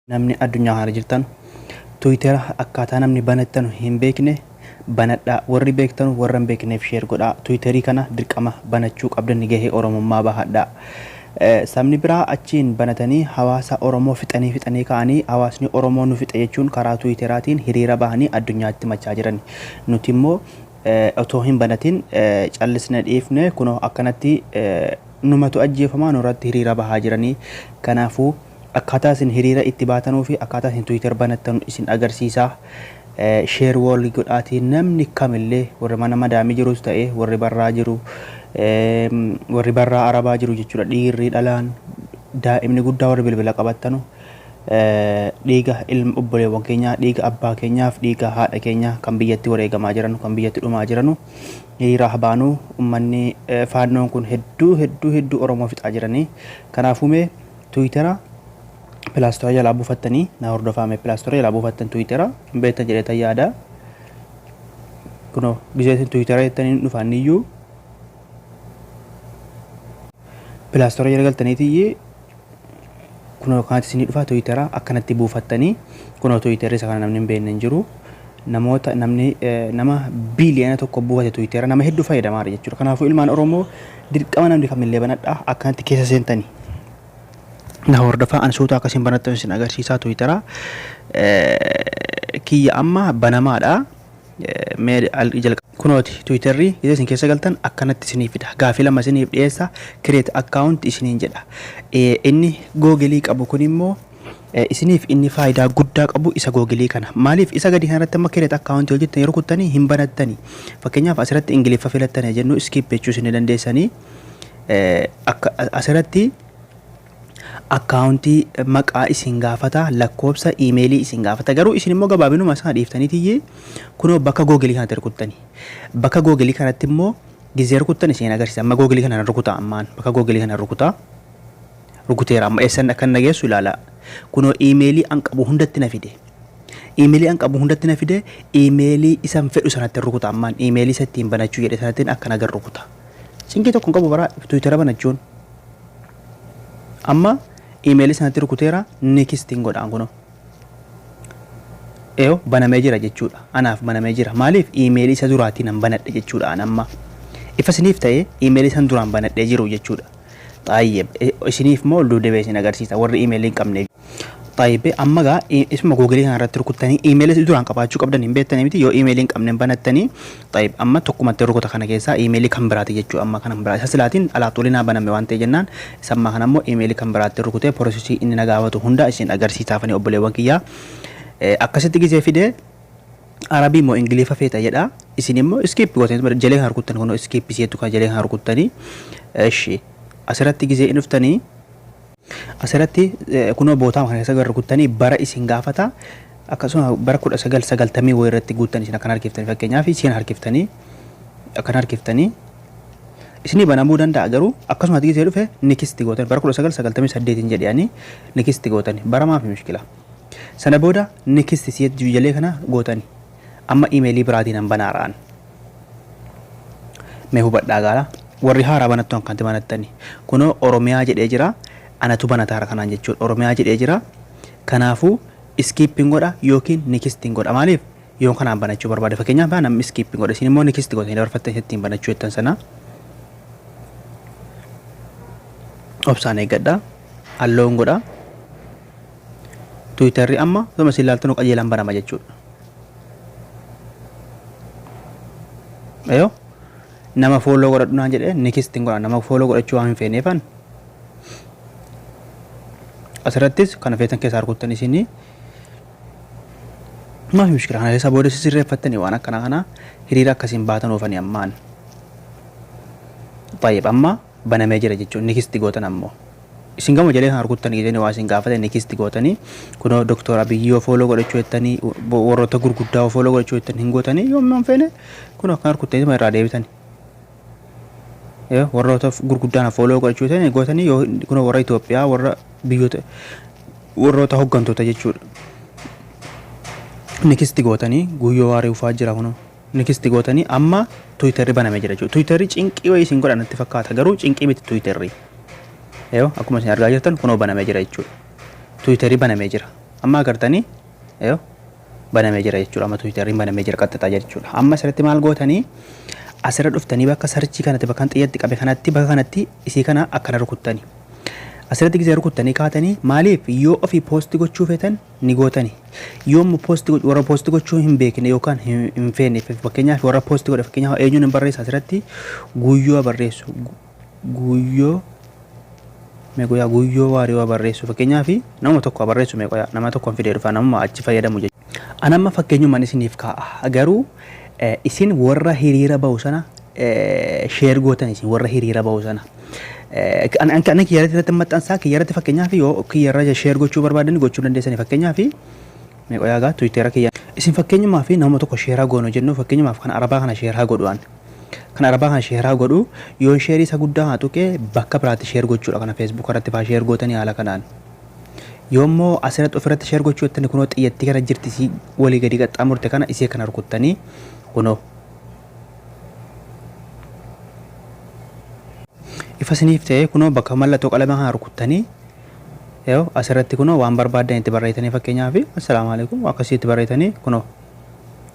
Namni addunyaa kana jirtan Twitter akkaataa namni banattan hin beekne banadhaa warri beektan warra hin beekneef share godhaa. Twitterii kana dirqama banachuu qabdan gahee Oromummaa bahadhaa. Sabni biraa achiin banatanii hawaasa Oromoo fixanii ka'anii hawaasni Oromoo nu fixe jechuun karaa Twitteraatiin hiriira bahanii addunyaatti machaa jiran. Nuti immoo otoo hin banatin callisne dhiifne kunoo akkanatti numatu ajjeefamaa nurratti hiriira bahaa jiranii. Kanaafuu akkaataa isin hiriira itti baatanuu fi akkaataa isin Twitter banattan isin agarsiisa. Share wall godhaatiin namni kamillee warri mana madaamii jirus ta'e warri barraa jiru warri barraa arabaa jiru jechuudha. Dhiirri dhalaan daa'imni guddaa warri bilbila qabattanu dhiiga ilma obboleewwan keenyaa dhiiga abbaa keenyaaf dhiiga haadha keenyaa kan biyyatti wareegamaa jiran kan biyyatti dhumaa jiranu hiriira baanuu ummanni faannoon kun hedduu Oromoo fixaa jiranii. Kanaafuu mee Twittera Pilaastooraa jalaa buufattanii na hordofame Pilaastooraa jalaa buufattan Twittera beektan jedheetan yaada. Kunoo gizeetiin Twittera jettanii dhufaaniyyuu Pilaastooraa jala galtaniitiyyee kunoo kanatti isinii dhufa Twittera akkanatti buufattanii kunoo Twitterri isa kana namni hin beekne hin jiru. Nama biiliyoona tokko buufate Twittera nama hedduu fayyadamaa jechuudha. Kanaafuu ilmaan Oromoo dirqama namni kamillee banadhaa akkanatti keessa seentanii. Na hordofaa ansuuta akkasiin banattan isin agarsiisaa Twittera kiyya amma banamaadha. Kunooti Twitterri gizee isin keessa galtan akkanatti isiniif fida. Gaafii lama isiniif dhiyeessa create account isiniin jedha. Inni Google qabu kun immoo isiniif inni faayidaa guddaa qabu isa Google kana. Maaliif isa gadi kanarratti amma create account yoo jettan yeroo kuttanii hin banattani. Fakkeenyaaf asirratti Ingiliffa filattanii jennu skip jechuu isin dandeessanii asirratti akkaawuntii maqaa isin gaafata lakkoobsa iimeelii isin gaafata garuu isin immoo gabaabinuma isaa dhiiftaniitiyyee kunoo bakka Google kanatti rukuttanii bakka Google kanatti immoo gizee rukuttan isin agarsiisa. Amma Google kana rukutaa ammaan bakka Google kana rukuteera amma eessan akka nageessu ilaala. Kunoo iimeelii an qabu hundatti na fide. Iimeelii isan fedhu sanatti rukuta ammaan iimeelii isa ittiin banachuu jedhe sanattiin akka nagar rukuta. Sinqii tokko hin qabu bara Twittera banachuun. Amma iimeelii sanatti rukuteera next godhaan kunoo. Banamee jira jechuudha. Anaaf banamee jira. Maaliif iimeelii isa duraatiin an banadhe jechuudha an amma. Ifa isiniif ta'e iimeelii san duraan banadhee jiru jechuudha. Xaayyib isiniif moo duudebee isin agarsiisa warri iimeelii hin qabne. Xaayyib amma gaa isuma Google kanarratti rukuttanii iimeelii duraan qabaachuu qabdan hin beektanii miti yoo iimeelii hin qabne banattanii xaayyib amma tokkumatti rukuta kana keessaa iimeelii kan biraati jechuudha. Amma kana biraa isa silaatiin alaatolinaa baname waan ta'e jennaan samma kana immoo iimeelii kan biraatti rukutee piroosesii inni nagaawatu hunda isin agarsiisaafanii obboleewwan kiyyaa akkasitti gizee fidee Arabii moo Ingiliffa feeta jedha. Isin immoo skip gootanii jalee kan rukuttan kunoo skip siyeetu kan jalee kan rukuttanii eshi asirratti gizee dhuftanii asirratti kunoo bootaa kana keessa rukuttanii bara isin gaafata akkasuma bara 1990 irratti guuttan isin akkan harkiftanii fakkeenyaaf isin harkiftanii akkan harkiftanii isinii banamuu danda'a garuu akkasuma gizee dhufe next gootan bara 1998 jedhanii next gootan bara maaf mushkila sana booda next siyeet jalee kana gootanii amma iimeelii biraatiin an banaaraan mee hubadhaa gaala warri haaraa banattu kan banattani kunoo Oromiyaa jedhee jira. Anatu banataara kanaan jechuudha. Oromiyaa jedhee jira. Kanaafuu skipping godha yookiin next godha. Maaliif yoo kanaan banachuu barbaade fakkeenyaaf namni skipping godha isin immoo next godha dabarfattanii ittiin banachuu jettan sana obsaan eeggadha alloon godha. Twitterri amma gama silaaltanu qajeelaan banama jechuudha. Nama follow godhadhu naan jedhee next godha nama follow godhachuu waan hin feeneefan asirrattis kana feetan keessaa rukutan isinii maaf mushkila kana keessa booda sirreeffattanii waan akkana kana hiriira akkasiin baatan oofanii ammaan baay'ee amma banamee jira jechuun next gootan ammoo isin gama jalee kan rukuttanii gizeen waa isin gaafate next gootanii kunoo Dr. Abiyyoo follow godhachuu jettanii warroota gurguddaa follow godhachuu jettanii hin gootanii yoommoo hin feene kunoo akkan rukuttanii irraa deebitanii warroota gurguddaan follow godhachuu jettanii gootanii yoo kunoo warra Itoophiyaa warra biyyoota warroota hoggantoota jechuudha. Next gootanii guyyoo waaree ufaa jira kunoo next gootanii amma Twitterri banamee jira jechuudha. Twitterri cinqii wayii isin godhan natti fakkaata garuu cinqii miti Twitterri. Akkuma isin argaa jirtan kunoo banamee jira jechuudha. Twitterri banamee jira. amma agartanii yoo banamee jira jechuudha. Amma Tiwiiteriin banamee jira qaxxataa jechuudha. Amma asirratti maal gootanii asirra dhuftanii bakka sarchii kanatti bakka xiyyeetti qabe kanatti bakka kanatti isii kana akkana rukuttanii. Asirratti gisee rukuttanii kaatanii maaliif yoo ofii poostii gochuu feetan ni gootanii. Yoo warra poostii gochuu hin beekne yookaan hin feene fakkeenyaaf warra poostii godhe fakkeenyaaf eenyuun hin barreessa asirratti guyyoo barreessu. Guyyoo waariyoo barreessu fakkeenyaaf nama tokko barreessu nama tokko hin fidee dhufa nama achi fayyadamu jechuudha. Anamma fakkeenyummaan isiniif kaa'a garuu isin warra hiriira bahu sana sheer gootan isin warra hiriira bahu sana. Ana kiyyarratti irratti maxxansaa kiyyarratti fakkeenyaaf yoo kiyyarra sheer gochuu barbaadan gochuu dandeessanii fakkeenyaaf meeqoyaagaa Tiwiitera kiyya isin fakkeenyumaaf nama tokko sheeraa goonu jennu fakkeenyumaaf kan arabaa kana sheeraa godhuan. Kan arabaa kana sheeraa godhu yoo sheerii isa guddaa haa tuqee bakka biraatti sheer gochuudha kana Facebook irratti faa sheer gootanii haala kanaan. Yoommoo asirratti ofirratti sheer gochuu jettanii kunoo xiyyeetti kana jirti walii gadi qaxxaamurte kana isee kana rukuttanii kunoo ifa siniif ta'e kunoo bakka mallattoo qalama kana rukuttanii yoo asirratti kunoo waan barbaadan itti barreessanii fakkeenyaaf assalaamu alaykum akkasitti barreessanii kunoo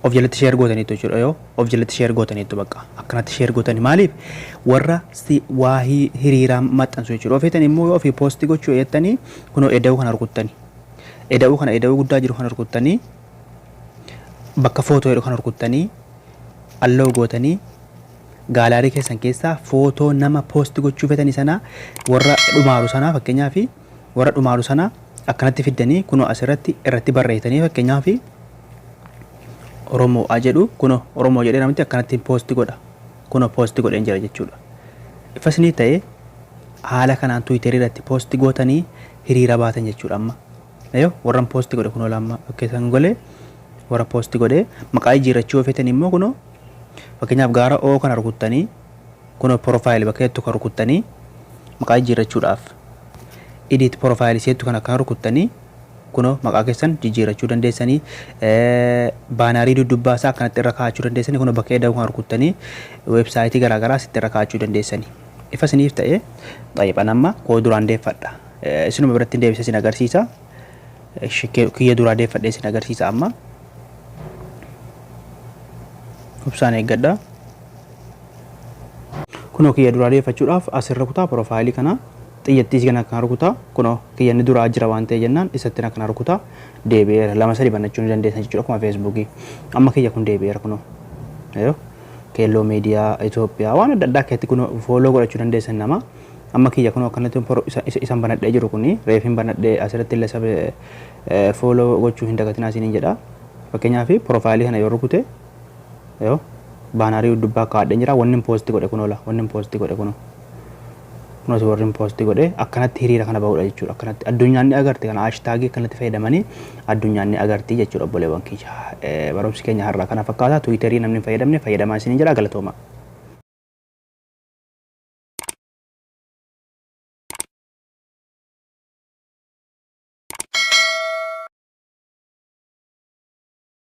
of jalatti sheer gootaniitu jechuudha yoo of jalatti sheer gootaniitu bakka akkanatti sheer gootanii maaliif warra waa hiriiraan maxxansu jechuudha. Ofeetan immoo yoo ofii poostii gochuu eettanii kunoo eda'uu kana rukuttanii eda'uu guddaa jiru kana rukuttanii bakka footoo jedhu kana rukuttanii alloo gootanii gaalaarii keessan keessaa footoo nama poostii gochuu feetanii sana warra dhumaaru sana fakkeenyaaf warra dhumaaru sana akkanatti fiddanii kunoo asirratti irratti barreessanii fakkeenyaaf Oromoo jedhu kunoo Oromoo jedhee namatti akkanatti poostii godha kunoo poostii godheen jira jechuudha. Ifasni ta'e haala kanaan Tiwiiterii irratti poostii gootanii hiriira baatan jechuudha. Amma warra poostii godhe kunoo lama fakkeessan golee warra poostii godhe maqaa jijjiirrachuu feetan immoo kunoo fakkeenyaaf gaara oo kana rukuttanii kunoo profaayilii bakka hedduu kan rukuttanii maqaa jijjiirrachuudhaaf edit profaayilii seetu kan akka rukuttanii kunoo maqaa keessan jijjiirrachuu dandeessanii baanaarii duddubbaasaa akkanatti irra kaa'achuu dandeessanii kunoo bakka eda'uu kan rukuttanii weebsaayitii garaagaraa sitti irra kaa'achuu dandeessanii. Ifa siniif ta'e xayyiban amma koo duraan deeffadha. Isinuma biratti deebisee sin agarsiisa. Kiyya duraa deeffadhee sin agarsiisa amma. Ubsaan eeggadha. Kunoo kiyya duraa deeffachuudhaaf asirra kutaa profaayilii kana xiyyeettii kana kan rukutaa kunoo kiyyanni duraa jira waan ta'e jennaan isatti kana rukutaa deebi'eera lama sadii bannachuu ni dandeessan jechuudha akkuma Feesbuukii. Amma kiyya kun deebi'eera kunoo. Keelloo miidiyaa Itoophiyaa waan adda addaa keessatti kunoo fooloo godhachuu dandeessan nama. Amma kiyya kunoo akkanatti isan banadhee jiru kuni reefin banadhee asirratti illee sabe fooloo gochuu hin dagatinaa isiniin jedha. Fakkeenyaaf profaayilii kana yoo rukute baanaarii dubbaa kaa'adheen jira wanni poostii godhe kunoo wanni poostii godhe kunoo. Kunis warri poostii godhe akkanatti hiriira kana bahudha jechuudha. Akkanatti addunyaan ni agarti kana haashtaagii akkanatti fayyadamanii addunyaan ni agarti jechuudha obboleewwan kiyya. Barumsi keenya har'aa kana fakkaata Tiwiiterii namni fayyadamne fayyadamaa isiniin jedha galatooma.